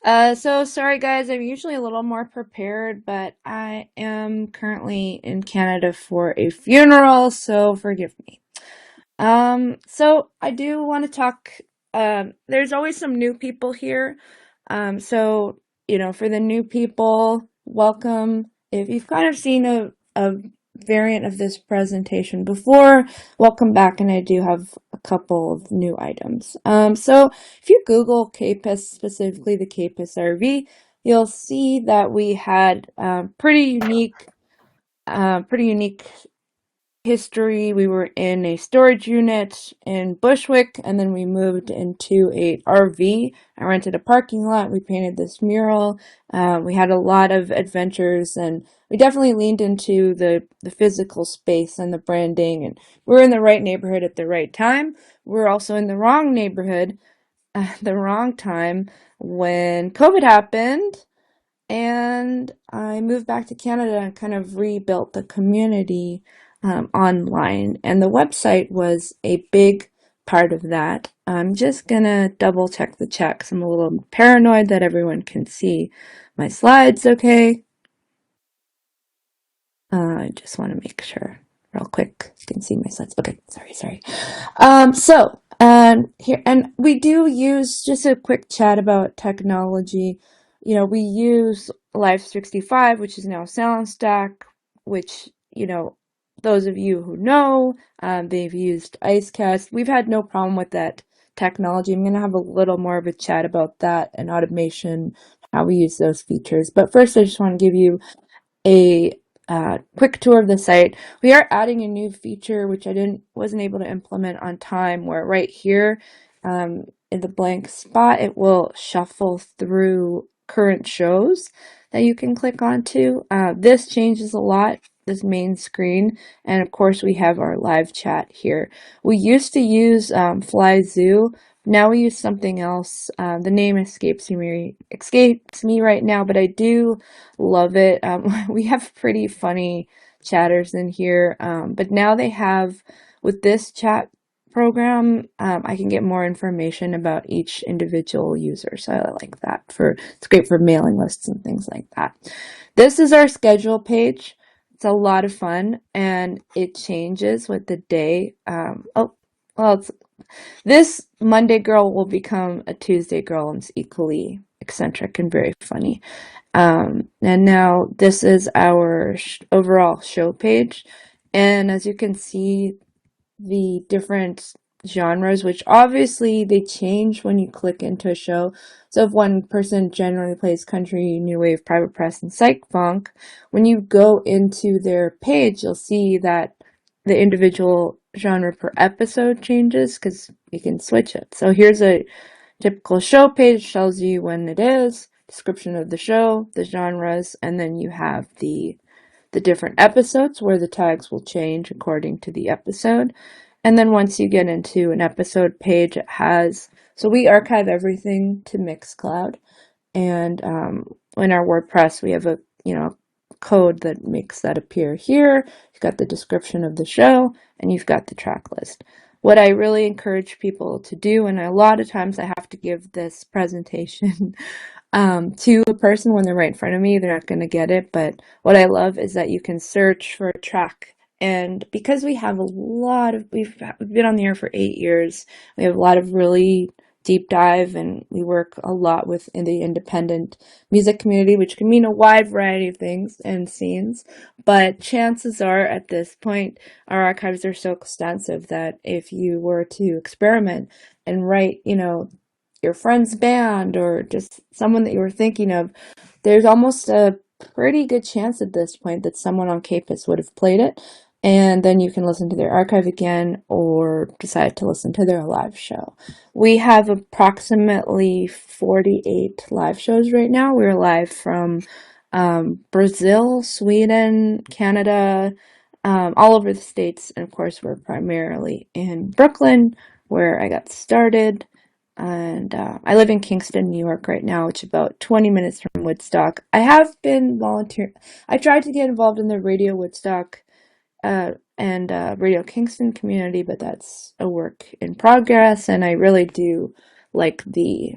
So sorry guys, I'm usually a little more prepared, but I am currently in Canada for a funeral, so forgive me. So I do want to talk, there's always some new people here. So for the new people, welcome. If you've kind of seen a variant of this presentation before, welcome back, and I do have a couple of new items. So if you Google Kpiss, specifically the Kpiss RV, you'll see that we had pretty unique history. We were in a storage unit in Bushwick, and then we moved into a RV. I rented a parking lot. We painted this mural. We had a lot of adventures, and we definitely leaned into the physical space and the branding. And we were in the right neighborhood at the right time. We were also in the wrong neighborhood at the wrong time when COVID happened. And I moved back to Canada and kind of rebuilt the community online. And the website was a big part of that. I'm just gonna double check the chat 'cause I'm a little paranoid that everyone can see my slides okay. I just want to make sure real quick you can see my slides. Okay, sorry. Here, and we do use just a quick chat about technology. We use Live 65, which is now SoundStack, which, those of you who know, they've used IceCast. We've had no problem with that technology. I'm going to have a little more of a chat about that and automation, how we use those features. But first, I just want to give you a quick tour of the site. We are adding a new feature which I wasn't able to implement on time, where right here in the blank spot it will shuffle through current shows that you can click onto. This changes a lot, this main screen, and of course we have our live chat here. We used to use FlyZoo. Now we use something else. The name escapes me right now, but I do love it. We have pretty funny chatters in here, but now they have, with this chat program, I can get more information about each individual user. So I like that. It's great for mailing lists and things like that. This is our schedule page. It's a lot of fun, and it changes with the day. This Monday girl will become a Tuesday girl, and it's equally eccentric and very funny. And now this is our overall show page. And as you can see, the different genres, which obviously they change when you click into a show. So if one person generally plays country, new wave, private press, and psych funk, when you go into their page, you'll see that the individual genre per episode changes because you can switch it. So here's a typical show page, tells you when it is, description of the show, the genres, and then you have the different episodes where the tags will change according to the episode. And then once you get into an episode page, so we archive everything to Mixcloud. And in our WordPress, we have a code that makes that appear here. You've got the description of the show, and you've got the track list. What I really encourage people to do, and a lot of times I have to give this presentation to a person when they're right in front of me, they're not going to get it. But what I love is that you can search for a track. And because we've been on the air for 8 years, we have a lot of really deep dive, and we work a lot in the independent music community, which can mean a wide variety of things and scenes. But chances are, at this point, our archives are so extensive that if you were to experiment and write, your friend's band or just someone that you were thinking of, there's almost a pretty good chance at this point that someone on Kpiss would have played it. And then you can listen to their archive again or decide to listen to their live show. We have approximately 48 live shows right now. We're live from Brazil, Sweden, Canada, all over the States. And of course, we're primarily in Brooklyn, where I got started. And I live in Kingston, New York right now, which is about 20 minutes from Woodstock. I have been volunteering. I tried to get involved in the Radio Woodstock and Radio Kingston community, but that's a work in progress, and I really do like the,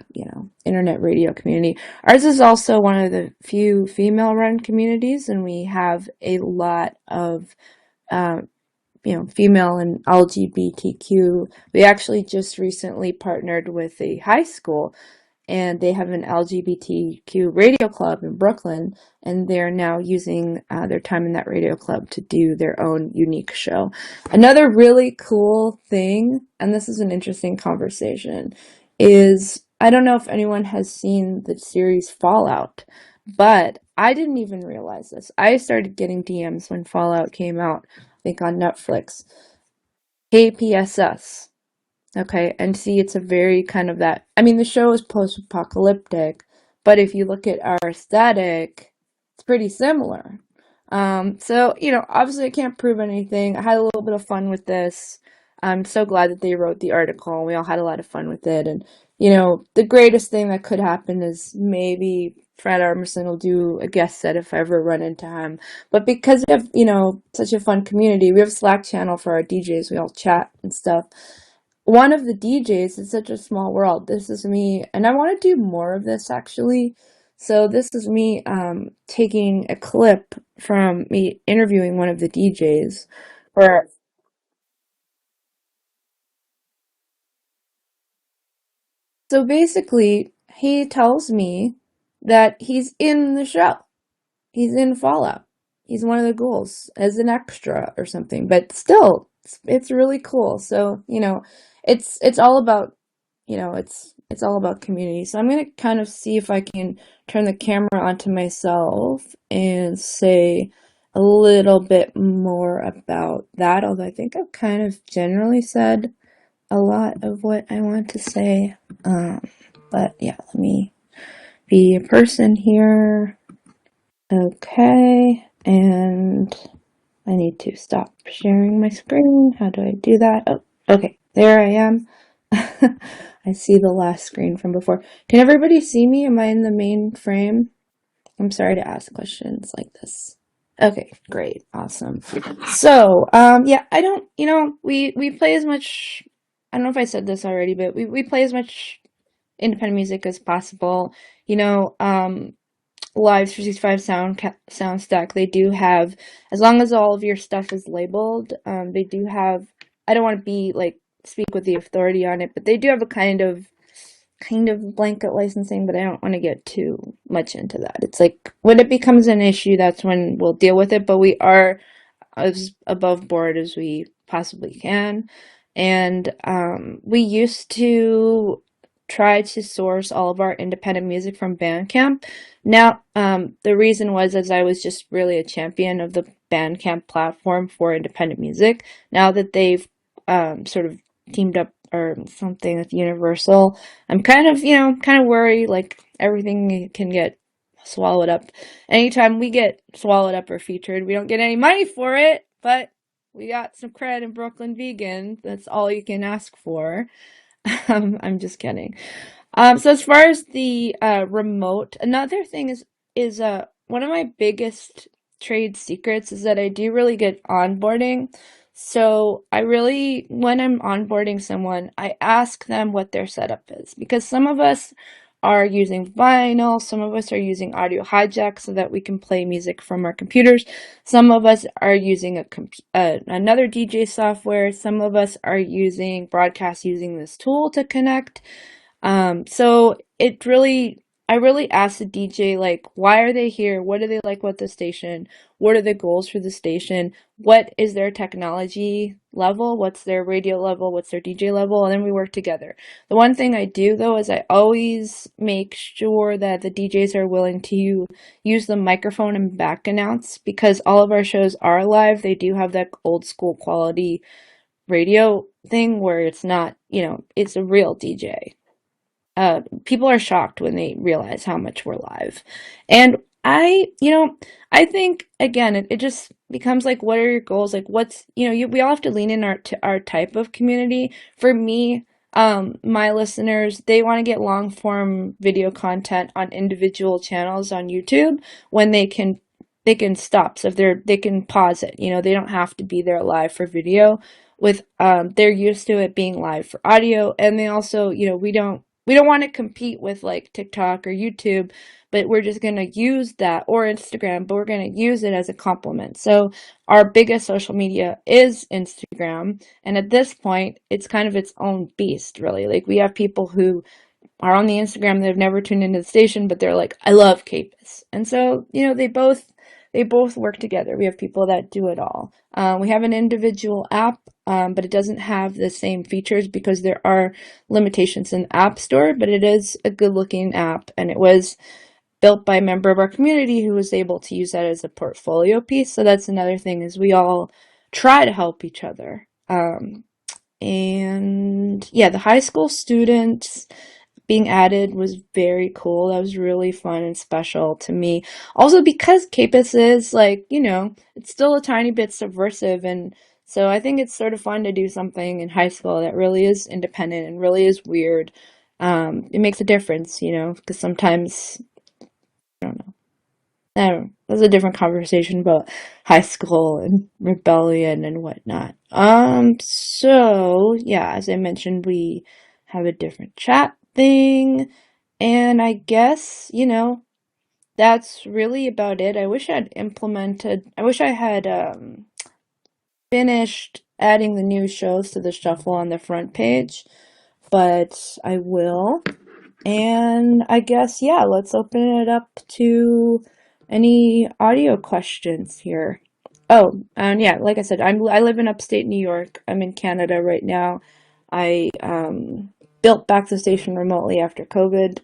internet radio community. Ours is also one of the few female-run communities, and we have a lot of, um, female and LGBTQ. We actually just recently partnered with a high school, and they have an LGBTQ radio club in Brooklyn, and they're now using their time in that radio club to do their own unique show. Another really cool thing, and this is an interesting conversation, is I don't know if anyone has seen the series Fallout, but I didn't even realize this. I started getting DMs when Fallout came out, I think on Netflix. KPSS. Okay, and see, it's a very kind of that. I mean, the show is post-apocalyptic, but if you look at our aesthetic, it's pretty similar. So, obviously I can't prove anything. I had a little bit of fun with this. I'm so glad that they wrote the article. We all had a lot of fun with it. And, the greatest thing that could happen is maybe Fred Armisen will do a guest set if I ever run into him. But because we have, such a fun community, we have a Slack channel for our DJs. We all chat and stuff. One of the DJs is such a small world. This is me, and I want to do more of this actually. So this is me taking a clip from me interviewing one of the DJs. Where so basically he tells me that he's in the show. He's in Fallout. He's one of the ghouls as an extra or something. But still, it's really cool. So, it's all about, it's all about community. So I'm going to kind of see if I can turn the camera onto myself and say a little bit more about that. Although I think I've kind of generally said a lot of what I want to say. But yeah, let me be a person here. Okay, and I need to stop sharing my screen. How do I do that? Oh, okay, there I am. I see the last screen from before. Can everybody see me? Am I in the main frame? I'm sorry to ask questions like this. Okay, great, awesome. So, yeah, I don't, we play as much, I don't know if I said this already, but we play as much independent music as possible. Live 365 sound stack, they do have, as long as all of your stuff is labeled, they do have, I don't want to be like speak with the authority on it, but they do have a kind of blanket licensing, but I don't want to get too much into that. It's like when it becomes an issue, that's when we'll deal with it, but we are as above board as we possibly can. And we used to try to source all of our independent music from Bandcamp. Now, the reason was as I was just really a champion of the Bandcamp platform for independent music. Now that they've sort of teamed up or something with Universal, I'm kind of worried like everything can get swallowed up. Anytime we get swallowed up or featured, we don't get any money for it, but we got some cred in Brooklyn Vegan. That's all you can ask for. I'm just kidding. So as far as the remote, another thing is one of my biggest trade secrets is that I do really good onboarding. So I really, when I'm onboarding someone, I ask them what their setup is, because some of us are using vinyl, some of us are using audio hijack so that we can play music from our computers. Some of us are using another DJ software. Some of us are using broadcast using this tool to connect. So I really ask the DJ, like, why are they here? What do they like with the station? What are the goals for the station? What is their technology level? What's their radio level? What's their DJ level? And then we work together. The one thing I do, though, is I always make sure that the DJs are willing to use the microphone and back announce, because all of our shows are live. They do have that old school quality radio thing where it's not, it's a real DJ. People are shocked when they realize how much we're live. And I think, again, it just becomes like, what are your goals? Like, what's, we all have to lean in our type of community. For me, my listeners, they want to get long form video content on individual channels on YouTube when they can stop. So if they can pause it, they don't have to be there live for video. With they're used to it being live for audio, and they also, we don't we don't want to compete with like TikTok or YouTube, but we're just going to use that, or Instagram, but we're going to use it as a complement. So our biggest social media is Instagram. And at this point, it's kind of its own beast, really. Like we have people who are on the Instagram, they've never tuned into the station, but they're like, I love Kpiss. And so, they both work together. We have people that do it all. We have an individual app, but it doesn't have the same features because there are limitations in the App Store, but it is a good looking app, and it was built by a member of our community who was able to use that as a portfolio piece. So that's another thing, is we all try to help each other. And yeah, the high school students being added was very cool. That was really fun and special to me. Also because Kpiss is like, it's still a tiny bit subversive, and so I think it's sort of fun to do something in high school that really is independent and really is weird. It makes a difference, because sometimes, I don't know. I don't know. That's a different conversation about high school and rebellion and whatnot. So yeah, as I mentioned, we have a different chat thing, and I guess, that's really about it. I wish I had finished adding the new shows to the shuffle on the front page, but I will. And I guess, yeah, let's open it up to any audio questions here. Oh, and yeah, like I said, I live in upstate New York. I'm in Canada right now. I built back the station remotely after COVID,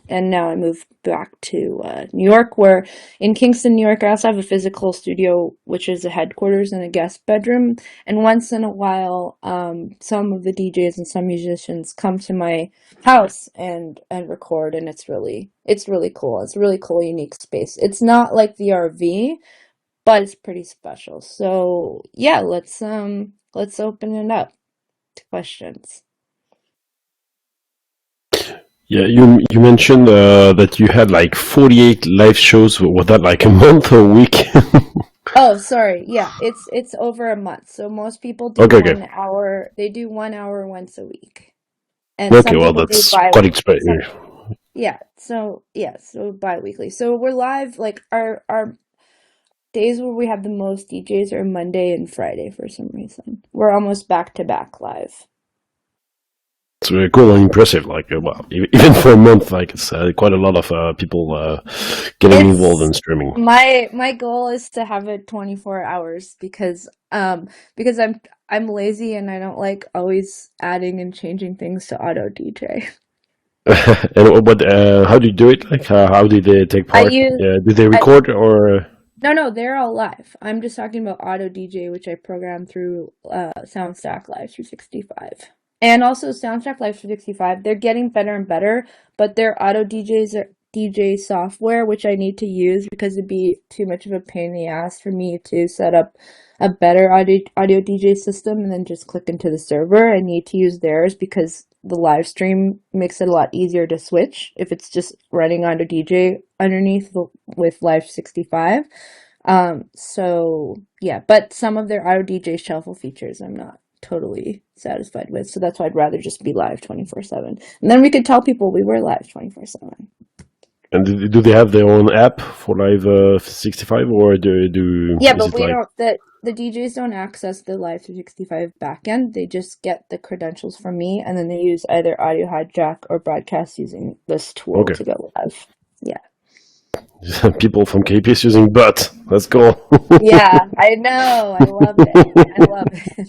and now I moved back to New York, where in Kingston, New York, I also have a physical studio, which is a headquarters and a guest bedroom. And once in a while, some of the DJs and some musicians come to my house and record, and it's really cool. It's a really cool, unique space. It's not like the RV, but it's pretty special. So yeah, let's open it up to questions. Yeah, you mentioned that you had like 48 live shows. Was that like a month or a week? Oh, sorry. Yeah, it's over a month. So most people do Okay, okay. 1 hour. They do 1 hour once a week, and Okay, some well, people do that's quite bi-weekly. expensive. So bi-weekly. So we're live. Like our days where we have the most DJs are Monday and Friday for some reason. We're almost back to back live. It's really cool and impressive. Like, well, even for a month, like it's quite a lot of people getting involved It's in streaming. my goal is to have it 24 hours because I'm lazy and I don't like always adding and changing things to auto DJ. And what? How do you do it? Like, how did they take I part? use Did they I record or? No, they're all live. I'm just talking about auto DJ, which I program through Soundstack Live 365. And also Soundtrack Live 365, they're getting better and better, but their auto DJs are DJ software, which I need to use because it'd be too much of a pain in the ass for me to set up a better audio DJ system and then just click into the server. I need to use theirs because the live stream makes it a lot easier to switch if it's just running auto DJ underneath with Live 65. So yeah, but some of their auto DJ shuffle features I'm not totally satisfied with, so that's why I'd rather just be live 24/7, and then we could tell people we were live 24/7. And do they have their own app for Live 65, or Yeah, is but it we like? don't the DJs don't access the Live 365 backend. They just get the credentials from me, and then they use either Audio Hijack or broadcast using this tool Okay, to go live. Yeah. people from Kpiss using But. Let's go. Yeah, I know. I love it. I love it.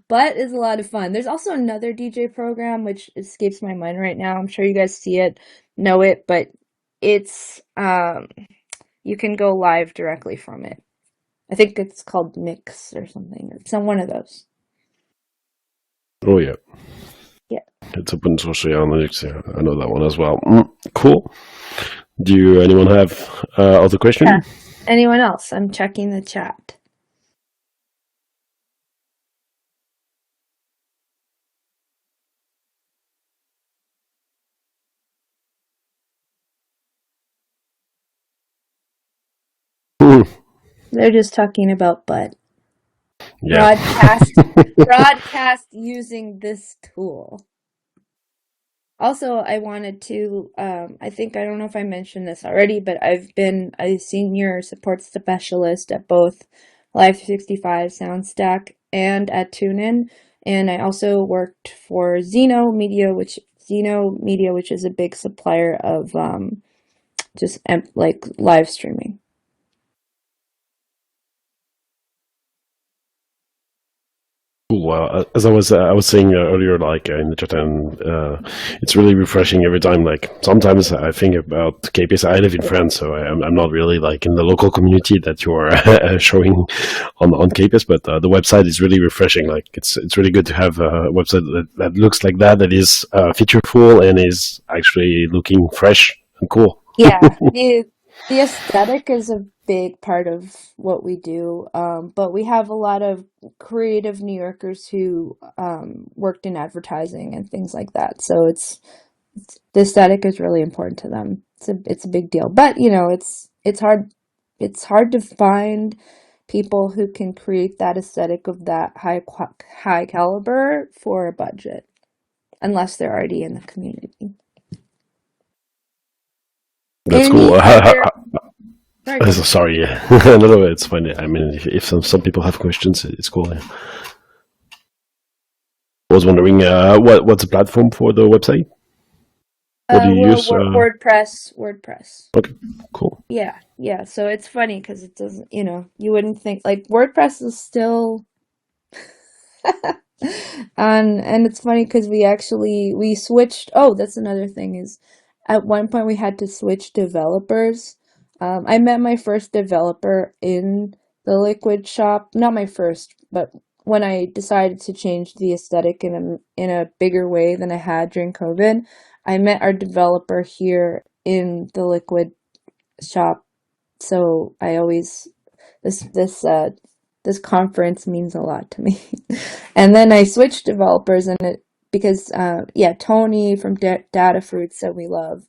But it's a lot of fun. There's also another DJ program which escapes my mind right now. I'm sure you guys see it, know it, but it's you can go live directly from it. I think it's called Mix or something. It's on one of those. Oh yeah, Yeah. it's open source analytics. Yeah, I know that one as well. Cool. Do anyone have other question? Yeah. Anyone else? I'm checking the chat. They're just talking about butt. Yeah. Broadcast using this tool. Also, I wanted to, I don't know if I mentioned this already, but I've been a senior support specialist at both Live 365 SoundStack and at TuneIn. And I also worked for Zeno Media, which is a big supplier of just like live streaming. Well, as I was saying earlier, like in the chat, and it's really refreshing every time. Like sometimes I think about Kpiss. I live in France, so I'm not really like in the local community that you're showing on Kpiss. But the website is really refreshing. Like it's really good to have a website that looks like that, that is featureful and is actually looking fresh and cool. Yeah, the aesthetic is a big part of what we do, but we have a lot of creative New Yorkers who worked in advertising and things like that. So the aesthetic is really important to them. It's a big deal, but it's hard to find people who can create that aesthetic of that high caliber for a budget, unless they're already in the community. That's Any cool. other? Sorry, go. Sorry, no, it's fine. I mean, if some people have questions, it's cool. Yeah. I was wondering, what's the platform for the website? What do you use? WordPress. Okay, cool. Yeah. So it's funny because it doesn't, you wouldn't think like WordPress is still, and it's funny because we switched. Oh, that's another thing is, at one point we had to switch developers. I met my first developer in the Liquid shop. Not my first, but when I decided to change the aesthetic in a bigger way than I had during COVID, I met our developer here in the Liquid shop. So I always this conference means a lot to me. And then I switched developers, and because Tony from Data Fruits that we love.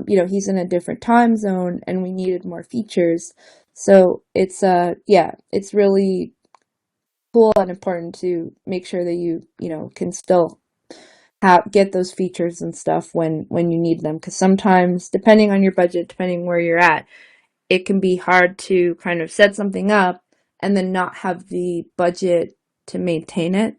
He's in a different time zone and we needed more features. So it's really cool and important to make sure that you can still get those features and stuff when you need them. Because sometimes, depending on your budget, depending where you're at, it can be hard to kind of set something up and then not have the budget to maintain it,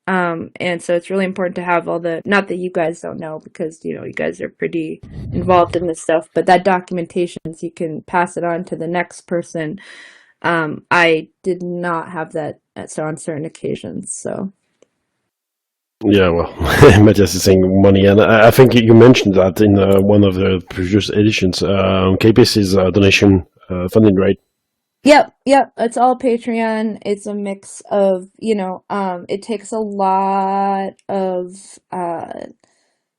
and so it's really important to have not that you guys don't know, because, you guys are pretty involved in this stuff, but that documentation, so you can pass it on to the next person. I did not have that on certain occasions, so. Yeah, well, Matthias is saying money, and I think you mentioned that in one of the previous editions. Kpiss is donation funded, right? Yep. It's all Patreon. It's a mix of, it takes a lot of,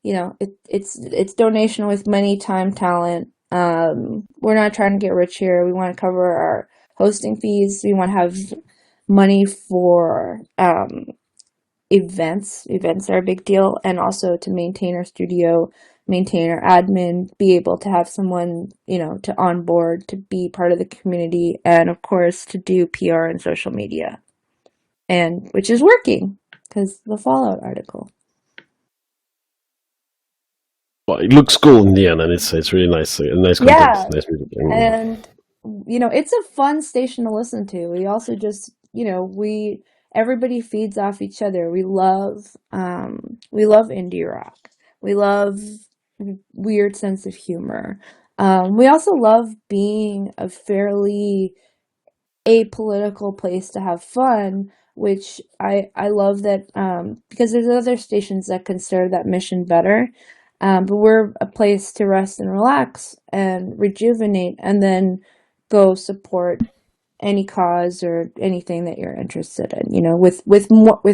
it's donation with money, time, talent. We're not trying to get rich here. We want to cover our hosting fees. We want to have money for, events. Events are a big deal, and also to maintain our studio, maintain our admin, be able to have someone, to onboard, to be part of the community, and of course to do PR and social media, and which is working because the Fallout article. Well, it looks cool in the end, and it's really nice, nice content, Yeah, nice music. and it's a fun station to listen to. We also just, everybody feeds off each other. We love indie rock. We love weird sense of humor. We also love being a fairly apolitical place to have fun, which I love that, because there's other stations that can serve that mission better. But we're a place to rest and relax and rejuvenate, and then go support any cause or anything that you're interested in, with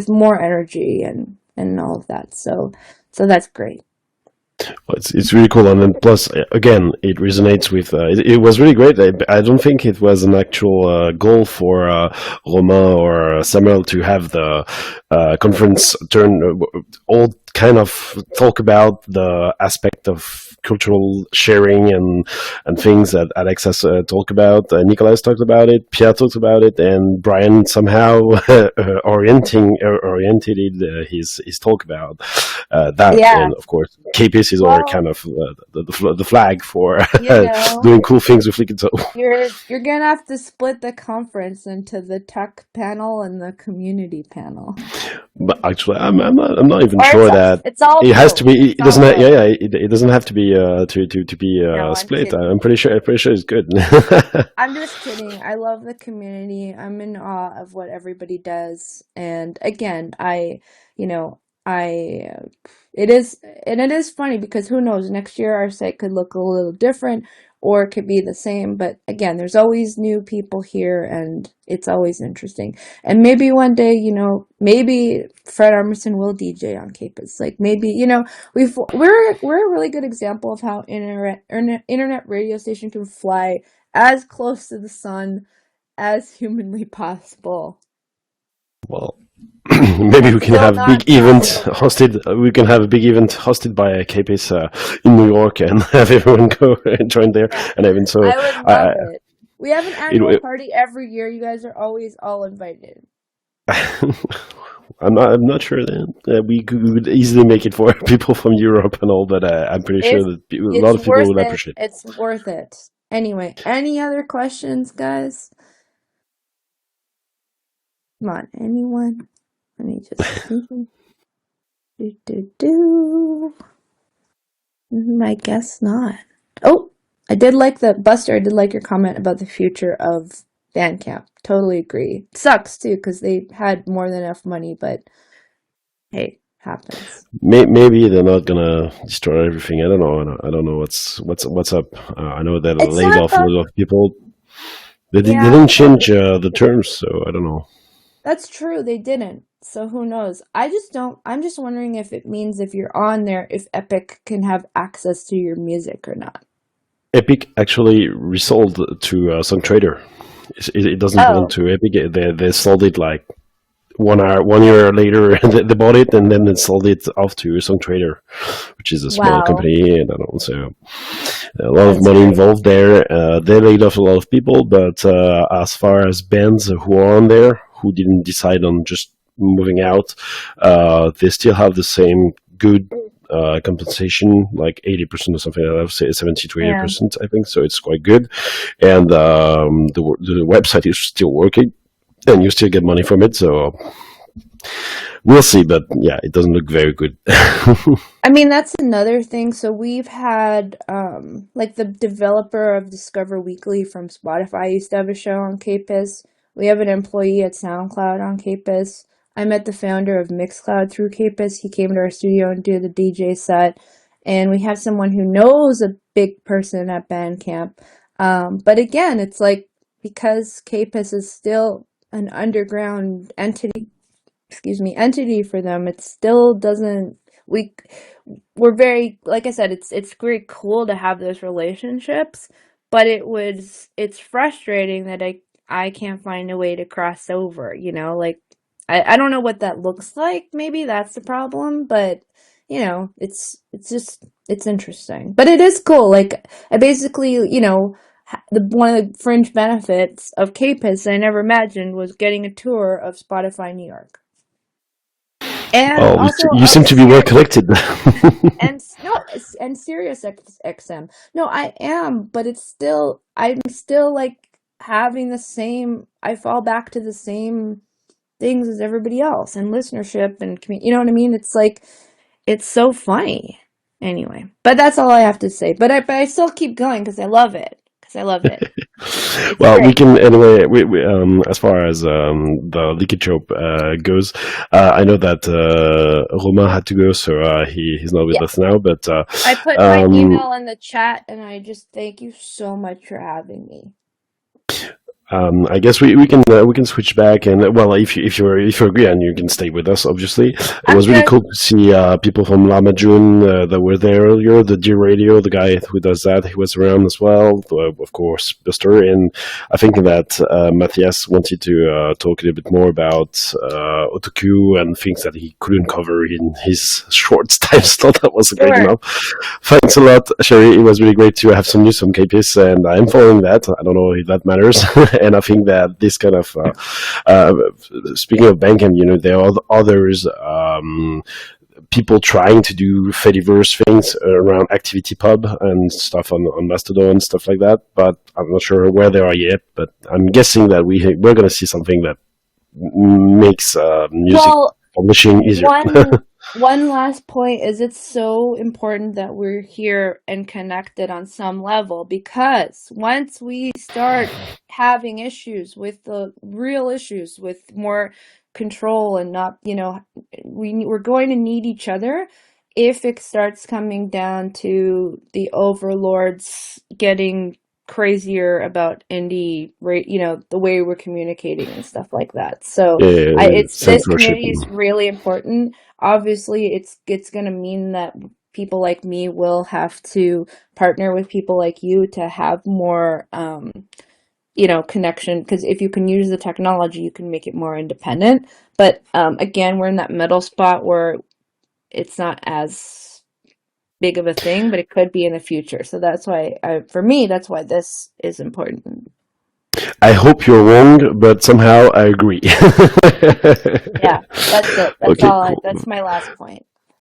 more energy and all of that. So that's great. Well, it's really cool, and then plus again, it resonates with. It was really great. I don't think it was an actual goal for Romain or Samuel to have the conference turn all kind of talk about the aspect of cultural sharing and things that Alex has talked about. Nicolas talked about it. Pierre talked about it, and Brian somehow oriented his talk about that. Yeah. And of course, Kpiss is our Well, kind of the flag for you know, doing cool things with Liquidshop4. you're gonna have to split the conference into the tech panel and the community panel. But actually, I'm not even Or sure that it's all it has to both. be. It's It all doesn't. both. It doesn't have to be to be No, I'm split. kidding. I'm pretty sure. I'm pretty sure it's good. I'm just kidding. I love the community. I'm in awe of what everybody does. And again, you know, I, it is, and it is funny because who knows, next year our site could look a little different or it could be the same. But again, there's always new people here and it's always interesting. And maybe one day, maybe Fred Armisen will DJ on Kpiss. Like maybe, we're a really good example of how internet radio station can fly as close to the sun as humanly possible Well, maybe and we can still have a not big event cross over. hosted. We can have a big event hosted by Kpiss in New York and have everyone go and join there. Yeah, And even so, I would love it. We have an it, annual party every year. You guys are always all invited. I'm not sure that we would easily make it for people from Europe and all, but I'm pretty sure It's that a lot it's of people worth would it. appreciate. It's worth it. Anyway, any other questions, guys? Come on, anyone? Let me just see. Do. I guess not. Oh, I did like Buster. I did like your comment about the future of Bandcamp. Totally agree. Sucks too because they had more than enough money, but hey, happens. Maybe they're not gonna destroy everything. I don't know. I don't know what's up. I know they It's laid not off a about lot of people. They yeah. didn't change the terms, so I don't know. That's true. They didn't. So who knows? I just don't. I'm just wondering if it means if you're on there, if Epic can have access to your music or not. Epic actually resold to SongTrader. It doesn't belong Oh, to Epic. They sold it like 1 year later. They bought it and then they sold it off to SongTrader, which is a small wow. company. And I don't know, so a lot of That's money great. involved there. They laid off a lot of people, but as far as bands who are on there who didn't decide on just moving out, they still have the same good compensation, like 80% or something like that, say 70 to Yeah. 80%, I think. So it's quite good, and the website is still working, and you still get money from it. So we'll see, but yeah, it doesn't look very good. I mean, that's another thing. So we've had, like the developer of Discover Weekly from Spotify used to have a show on Kpiss. We have an employee at SoundCloud on Kpiss. I met the founder of Mixcloud through Kpiss. He came to our studio and did the DJ set. And we have someone who knows a big person at Bandcamp. But again, it's like because Kpiss is still an underground entity for them, it still doesn't we we're very, like I said, it's very cool to have those relationships, but it's frustrating that I can't find a way to cross over, like I don't know what that looks like. Maybe that's the problem, but it's interesting. But it is cool. Like I basically, the one of the fringe benefits of Kpiss I never imagined was getting a tour of Spotify New York. And Oh, also you seem to be well collected. and no, and Sirius XM. No, I am, but I'm still like having the same. I fall back to the same things as everybody else, and listenership and you know what I mean. It's like it's so funny. Anyway, but that's all I have to say. But I still keep going because I love it. Because I love it. It's Well, we great. can anyway. As far as the Liquidshop goes, I know that Romain had to go, so he's not with Yeah, us now. But I put my um, email in the chat, and I just thank you so much for having me. I guess we can switch back and well if you agree and you can stay with us obviously. It I'm was really good. cool to see people from Lama June that were there earlier. The G Radio, the guy who does that, he was around as well. Of course, Buster, and I think that Matthias wanted to talk a little bit more about otaku and things that he couldn't cover in his short time slot. That wasn't great Sure. enough. Thanks a lot, Sheri. It was really great to have some news from Kpiss, and I'm following that. I don't know if that matters, and I think that this kind of uh, speaking of Bandcamp, there are others. People trying to do Fediverse things around Activity Pub and stuff on Mastodon and stuff like that, but I'm not sure where they are yet. But I'm guessing that we're going to see something that makes music Well, publishing easier. one last point is it's so important that we're here and connected on some level, because once we start having issues with the real issues with more control and not, we're going to need each other if it starts coming down to the overlords getting crazier about indie, the way we're communicating and stuff like that. So it's this Censorship. community is really important. Obviously, it's going to mean that people like me will have to partner with people like you to have more, connection. Because if you can use the technology, you can make it more independent. But again, we're in that middle spot where it's not as big of a thing, but it could be in the future. So that's why, for me, that's why this is important. I hope you're wrong, but somehow I agree. Yeah, that's it. That's Okay, all. cool. That's my last point.